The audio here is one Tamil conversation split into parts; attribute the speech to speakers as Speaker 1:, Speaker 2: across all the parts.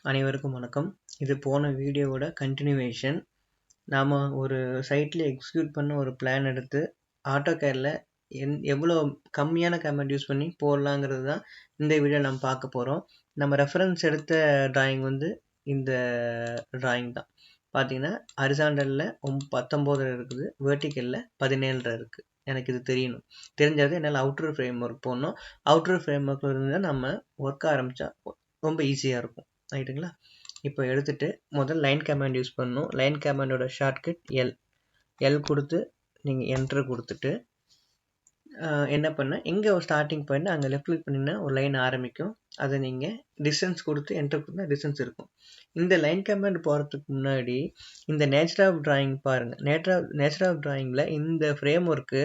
Speaker 1: அனைவருக்கும் வணக்கம். இது போன வீடியோவோட கண்டினியூவேஷன். நாம் ஒரு சைட்டில் எக்ஸிக்யூட் பண்ண ஒரு பிளான் எடுத்து ஆட்டோகேடில் எவ்வளோ கம்மியான கமெண்ட் யூஸ் பண்ணி போடலாங்கிறது தான் இந்த வீடியோ நம்ம பார்க்க போகிறோம். நம்ம ரெஃபரன்ஸ் எடுத்த டிராயிங் வந்து இந்த டிராயிங் தான். பார்த்தீங்கன்னா ஹரிசாண்டலில் 19 இருக்குது, வெர்டிக்கலில் 17 இருக்குது. எனக்கு இது தெரியணும். தெரிஞ்சது என்னால் அவுட்டர் ஃப்ரேம் ஒர்க் போடணும். அவுட்டர் ஃப்ரேம் ஒர்க் இருந்தால் நம்ம ஒர்க் ஆரம்பித்தா ரொம்ப ஈஸியாக இருக்கும். ரைட்டுங்களா? இப்போ எடுத்துகிட்டு முதல் லைன் கமாண்ட் யூஸ் பண்ணணும். லைன் கமாண்டோட ஷார்ட்கட் எல் கொடுத்து நீங்கள் என்ட்ரு கொடுத்துட்டு என்ன பண்ண எங்கே ஒரு ஸ்டார்டிங் பாயிண்ட் அங்கே லெஃப்ட் கிளிக் பண்ணிங்கன்னா ஒரு லைன் ஆரம்பிக்கும். அதை நீங்கள் டிஸ்டன்ஸ் கொடுத்து என்ட்ரு கொடுத்தா டிஸ்டன்ஸ் இருக்கும். இந்த லைன் கமாண்ட் போகிறதுக்கு முன்னாடி இந்த நேச்சர் ஆஃப் டிராயிங் பாருங்கள். நேச்சர் ஆஃப் டிராயிங்கில் இந்த ஃப்ரேம் ஒர்க்கு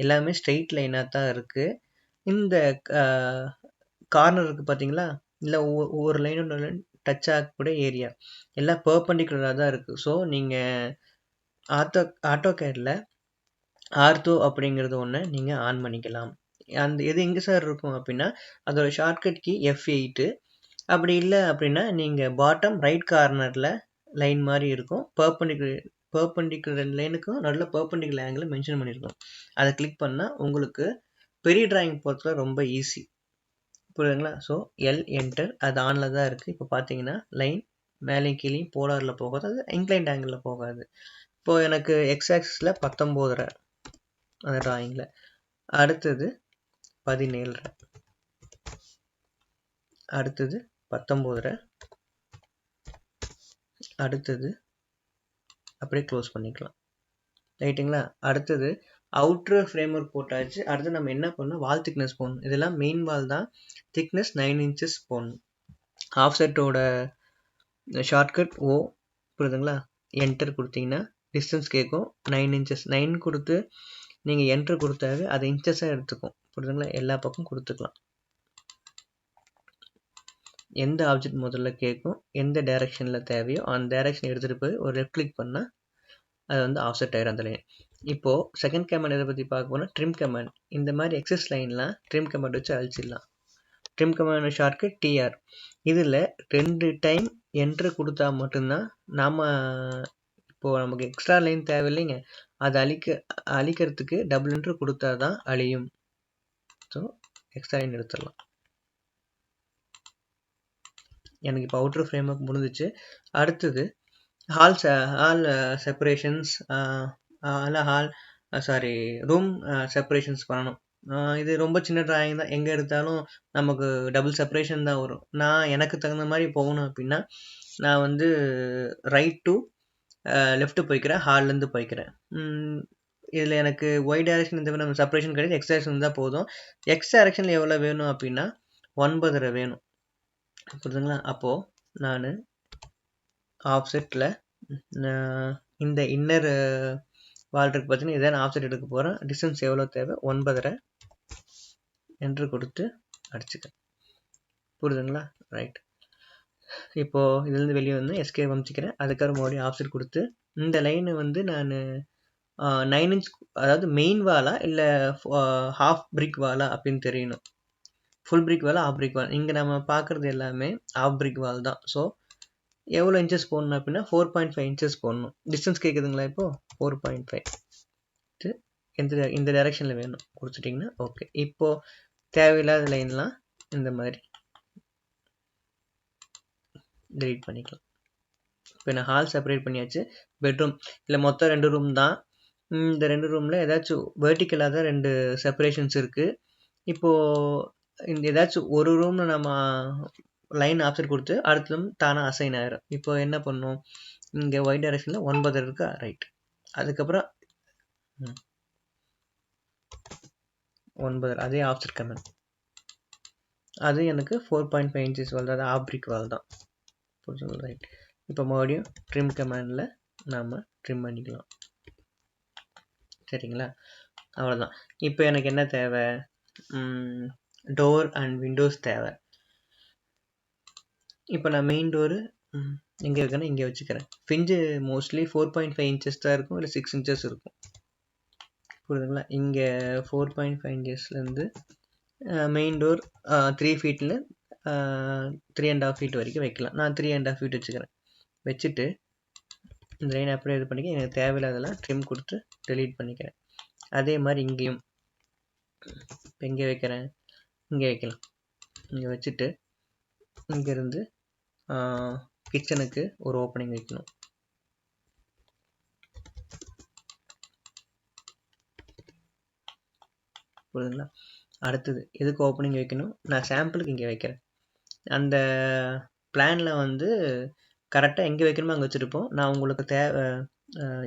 Speaker 1: எல்லாமே ஸ்ட்ரெயிட் லைனாக தான் இருக்குது. இந்த கார்னர் இருக்குது பார்த்தீங்களா, இல்லை ஒவ்வொரு லைனோட லைன் டச் ஆகக்கூடிய ஏரியா எல்லாம் பெர்பெண்டிகுலராக தான் இருக்குது. ஸோ நீங்கள் ஆட்டோகேடில் ஆர்த்தோ அப்படிங்கிறது ஒன்று நீங்கள் ஆன் பண்ணிக்கலாம். அந்த எது எங்கே சார் இருக்கும் அப்படின்னா அதோட ஷார்ட்கட் கீ F8. அப்படி இல்லை அப்படின்னா நீங்கள் பாட்டம் ரைட் கார்னரில் லைன் மாதிரி இருக்கும். பெர்பெண்டிகுலர் லைனுக்கும் நடுவில் பெர்பெண்டிகுலர் ஆங்கிள் மென்ஷன் பண்ணியிருக்கோம். அதை கிளிக் பண்ணால் உங்களுக்கு பெரிய டிராயிங் போகிறதுல ரொம்ப ஈஸி. புரியுதுங்களா? ஸோ என்டர், அது ஆனில் தான் இருக்குது. இப்போ பார்த்தீங்கன்னா லைன் மேலேயும் கீழேயும் போலாரில் போகாது, அது இன்க்ளைண்ட் ஆங்கிளில் போகாது. இப்போது எனக்கு எக்ஸ் ஆக்சிஸில் 19 அந்த டிராயிங்கில், அடுத்தது 17, அடுத்தது 19, அடுத்தது அப்படியே க்ளோஸ் பண்ணிக்கலாம். ரைட்டுங்களா? அடுத்தது அவுட்ரு ஃப்ரேம் ஒர்க் போட்டாச்சு. அடுத்து நம்ம என்ன பண்ணணும், வால் திக்னஸ் போடணும். இதெல்லாம் மெயின் வால் தான். திக்னஸ் 9 inches போடணும். ஆஃப்செட்டோட ஷார்ட்கட் ஓ. புரியுதுங்களா? என்டர் கொடுத்தீங்கன்னா டிஸ்டன்ஸ் கேட்கும். 9 inches. 9 கொடுத்து நீங்கள் என்ட்ரு கொடுத்தாவே அதை இன்ச்சஸாக எடுத்துக்கும். புரியுதுங்களா? எல்லா பக்கம் கொடுத்துக்கலாம். எந்த ஆப்ஜெக்ட் முதல்ல கேட்கும், எந்த டைரெக்ஷனில் தேவையோ அந்த டைரெக்ஷன் எடுத்துகிட்டு போய் ஒரு லெஃப்ட் கிளிக் பண்ணால் அது வந்து ஆஃப்செட் ஆயிரும் அந்த லைன். இப்போது செகண்ட் கமாண்ட் எதை பற்றி பார்க்க போனால் ட்ரிம் கமாண்ட். இந்த மாதிரி எக்ஸஸ் லைன்லாம் ட்ரிம் கமாண்ட் வச்சு அழிச்சிடலாம். Trim command shortcut TR. இதில் 2 டைம் என்ட்ரு கொடுத்தா மட்டும்தான் நாம் இப்போது நமக்கு எக்ஸ்ட்ரா லைன் தேவையில்லைங்க, அதை அழிக்கிறதுக்கு டபுள் என்ட்ரு கொடுத்தா தான் அழியும். ஸோ எக்ஸ்ட்ரா லைன் எடுத்துடலாம். எனக்கு இப்போ அவுட்ரு ஃப்ரேம் ஒர்க் முடிஞ்சிச்சு. அடுத்தது ஹால் செப்பரேஷன்ஸ், ரூம் செப்பரேஷன்ஸ் பண்ணணும். இது ரொம்ப சின்ன டிராயிங் தான், எங்கே எடுத்தாலும் நமக்கு டபுள் செப்பரேஷன் தான் வரும். நான் எனக்கு தகுந்த மாதிரி போகணும் அப்படின்னா நான் வந்து ரைட் டு லெஃப்ட்டு போய்க்கிறேன், ஹால்லேருந்து போய்க்கிறேன். இதில் எனக்கு ஒய் டைரெக்ஷன் இந்த நம்ம செப்பரேஷன் கிடையாது, எக்ஸ் டைரெக்ஷன் தான் போதும். எக்ஸ் டைரெக்ஷனில் எவ்வளோ வேணும் அப்படின்னா 9 வேணும். புரியுதுங்களா? அப்போது நான் ஆஃப்செட்டில் இந்த இன்னர் வால் இருக்கு பார்த்தீங்கன்னா, இதான் ஆஃப்செட் எடுக்க போகிறேன். டிஸ்டன்ஸ் எவ்வளோ தேவை, 9 என்ட்ரு கொடுத்து அடிச்சுக்கிறேன். புரியுதுங்களா? ரைட். இப்போது இதுலேருந்து வெளியே வந்து எஸ்கே வச்சுக்கிறேன். அதுக்கப்புறம் மறுபடியும் ஆஃப்செட் கொடுத்து இந்த லைனு வந்து நான் 9 inch, அதாவது மெயின் வாலா இல்லை ஹாஃப் பிரிக் வாலா அப்படின்னு தெரியணும். ஃபுல் பிரிக் வாலா, ஆஃப் பிரிக் வால். இங்கே நம்ம பார்க்குறது எல்லாமே ஆஃப் பிரிக் வால் தான். ஸோ எவ்வளோ இன்ச்சஸ் போடணும் அப்படின்னா 4.5 inches போடணும். டிஸ்டன்ஸ் கேட்குதுங்களா? இப்போது 4.5 இந்த டைரெக்ஷனில் வேணும் கொடுத்துட்டிங்கன்னா ஓகே. இப்போது தேவையில்லாத லைன்லாம் இந்த மாதிரி டெலீட் பண்ணிக்கலாம். இப்போ நான் ஹால் செப்பரேட் பண்ணியாச்சு. பெட்ரூம் இல்லை மொத்தம் 2 ரூம் தான். இந்த 2 ரூமில் ஏதாச்சும் வெர்டிக்கலாக தான் 2 செப்பரேஷன்ஸ் இருக்குது. இப்போது இந்த ஏதாச்சும் ஒரு ரூமில் நம்ம லைன் ஆப்ஷன் கொடுத்து அடுத்த தானாக அசைன் ஆயிரும். இப்போ என்ன பண்ணும், இங்கே ஒய் டைரெக்ஷனில் 9 இருக்கா, ரைட். அதுக்கப்புறம் 9 அதே ஆப்செட் கமெண்ட், அது எனக்கு 4.5 inches வால் தான், அது ஆப்ரிக் வால் தான். புரிஞ்சுங்களா? ரைட். இப்போ மறுபடியும் ட்ரிம் கமெண்டில் நாம் ட்ரிம் பண்ணிக்கலாம். சரிங்களா? அவ்வளோதான். இப்போ எனக்கு என்ன தேவை, டோர் அண்ட் விண்டோஸ் தேவை. இப்போ நான் மெயின் டோரு எங்கே இருக்குன்னா இங்கே வச்சுக்கிறேன். ஃபிஞ்சு மோஸ்ட்லி 4.5 inches தான் இருக்கும், இல்லை 6 inches இருக்கும். புரியுதுங்களா? இங்கே 4.5 inchesலேருந்து மெயின் டோர் 3 feet 3.5 feet வரைக்கும் வைக்கலாம். நான் 3.5 feet வச்சுக்கிறேன். வச்சுட்டு இந்த லைன் அப்படியே இது பண்ணிக்க, எனக்கு தேவையில்லாதெல்லாம் ட்ரிம் கொடுத்து டெலீட் பண்ணிக்கிறேன். அதே மாதிரி இங்கேயும் இப்போ எங்கே வைக்கிறேன், இங்கே வைக்கலாம். இங்கே வச்சுட்டு இங்கேருந்து கிச்சனுக்கு ஒரு ஓப்பனிங் வைக்கணும். புரியுதுங்களா? அடுத்தது எதுக்கு ஓப்பனிங் வைக்கணும், நான் சாம்பிளுக்கு இங்கே வைக்கிறேன். அந்த பிளானில் வந்து கரெக்டாக எங்கே வைக்கணுமோ அங்கே வச்சுருப்போம். நான் உங்களுக்கு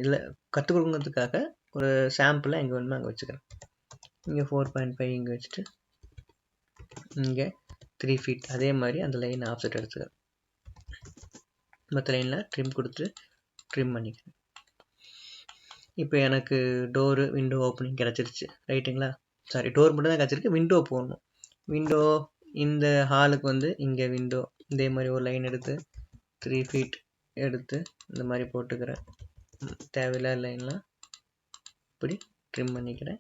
Speaker 1: இல்லை கற்றுக் கொடுங்கிறதுக்காக ஒரு சாம்பிளாக எங்கே வேணுமோ அங்கே வச்சுக்கிறேன். இங்கே 4.5 இங்கே வச்சுட்டு இங்கே 3 feet அதே மாதிரி அந்த லைன் ஆஃப்செட் எடுத்துக்கிறேன். மற்ற லைனில் ட்ரிம் கொடுத்து ட்ரிம் பண்ணிக்கிறேன். இப்போ எனக்கு டோரு விண்டோ ஓப்பனிங் கிடச்சிருச்சு, ரைட்டுங்களா? சாரி, டோர் மட்டும் தான் கிடச்சிருக்கு, விண்டோ போடணும். விண்டோ இந்த ஹாலுக்கு வந்து இங்கே விண்டோ இதே மாதிரி ஒரு லைன் எடுத்து 3 feet எடுத்து இந்த மாதிரி போட்டுக்கிறேன். தேவையில்லாத லைன்லாம் இப்படி ட்ரிம் பண்ணிக்கிறேன்.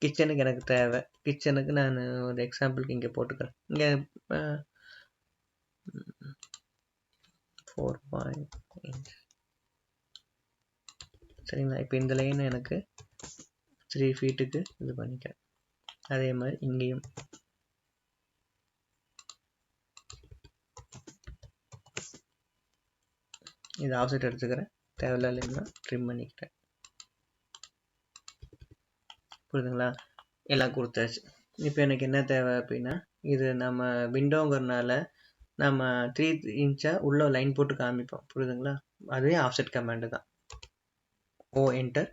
Speaker 1: கிச்சனுக்கு எனக்கு தேவை, கிச்சனுக்கு நான் ஒரு எக்ஸாம்பிளுக்கு இங்கே போட்டுக்கிறேன். இங்கே 4.5 சரிங்களா? இப்போ இந்த லைன் எனக்கு 3 feetக்கு இது பண்ணிக்கிறேன். அதே மாதிரி இங்கேயும் இது ஆஃப்செட் எடுத்துக்கிறேன். தேவையில்லாத லைன்லாம் ட்ரிம் பண்ணிக்கிறேன். புரியுதுங்களா? எல்லாம் கொடுத்தாச்சு. இப்போ எனக்கு என்ன தேவை அப்படின்னா, இது நம்ம விண்டோங்கிறதுனால நம்ம 3 inch உள்ள லைன் போட்டு காமிப்போம். புரியுதுங்களா? அதுவே ஆஃப்செட் கமாண்டு தான். ஓ என்டர்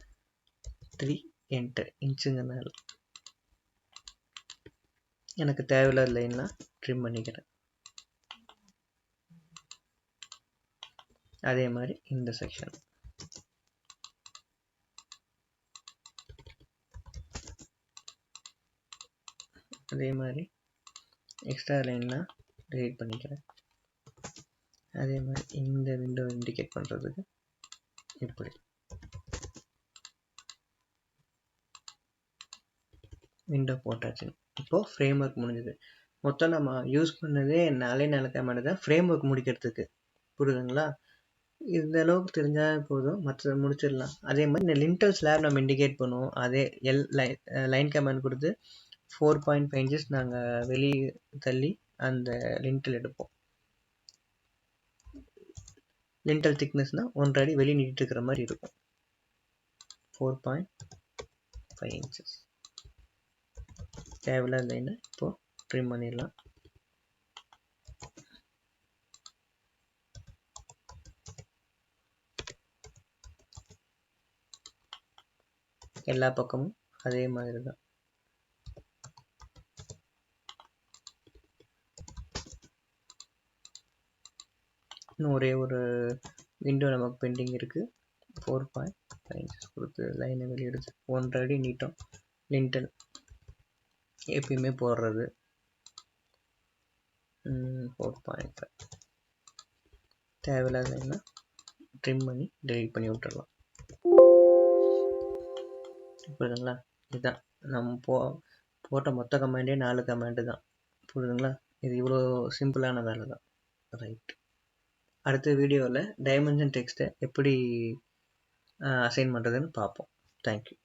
Speaker 1: 3 என்டர் இன்ச்சுங்கிறனால எனக்கு தேவையில்லாத லைன்லாம் ட்ரிம் பண்ணிக்கிறேன். அதே மாதிரி இந்த செக்ஷன் அதே மாதிரி எக்ஸ்ட்ரா லைன்லாம் டெலீட் பண்ணிக்கிறேன். அதே மாதிரி இந்த விண்டோ இண்டிகேட் பண்ணுறதுக்கு இப்படி விண்டோ போட்டாச்சு. இப்போது ஃப்ரேம் ஒர்க் முடிஞ்சது. மொத்தம் நம்ம யூஸ் பண்ணதே 4 கமாண்டு தான் ஃப்ரேம் ஒர்க் முடிக்கிறதுக்கு. புரியுதுங்களா? இந்த அளவுக்கு தெரிஞ்சால் போதும், மற்ற முடிச்சிடலாம். அதே மாதிரி இந்த லிண்டல் ஸ்லாப் நம்ம இண்டிகேட் பண்ணுவோம். அதே லைன் கமாண்ட் கொடுத்து 4.5 inches நாங்கள் வெளியே தள்ளி அந்த லிண்டல் எடுப்போம். லிண்டல் திக்னஸ்னால் 1 அடி வெளியே நீட்டிட்டு இருக்கிற மாதிரி இருக்கும். 4.5 inches தேவையில்லாத லைனை இப்போது ட்ரிம் பண்ணிடலாம். எல்லா பக்கமும் அதே மாதிரி தான். இன்னும் ஒரே ஒரு விண்டோ நமக்கு பெண்டிங் இருக்குது. 4.5 inches கொடுத்து லைனை வெளியெடுத்து 1 அடி நீட்டம் லிண்டல் எப்பயுமே போடுறது. 4.5 தேவையில்லாத லைனை ட்ரிம் பண்ணி டெலீட் பண்ணி விட்டுடலாம். புரியுதுங்களா? இதுதான் நம்ம போட்ட மொத்த கமாண்டே 4 கமாண்டு தான். புரியுதுங்களா? இது இவ்வளோ சிம்பிளான வேலை தான். ரைட், அடுத்த வீடியோவில் டைமென்ஷன் டெக்ஸ்ட்டை எப்படி அசைன் பண்ணுறதுன்னு பார்ப்போம். தேங்க்யூ.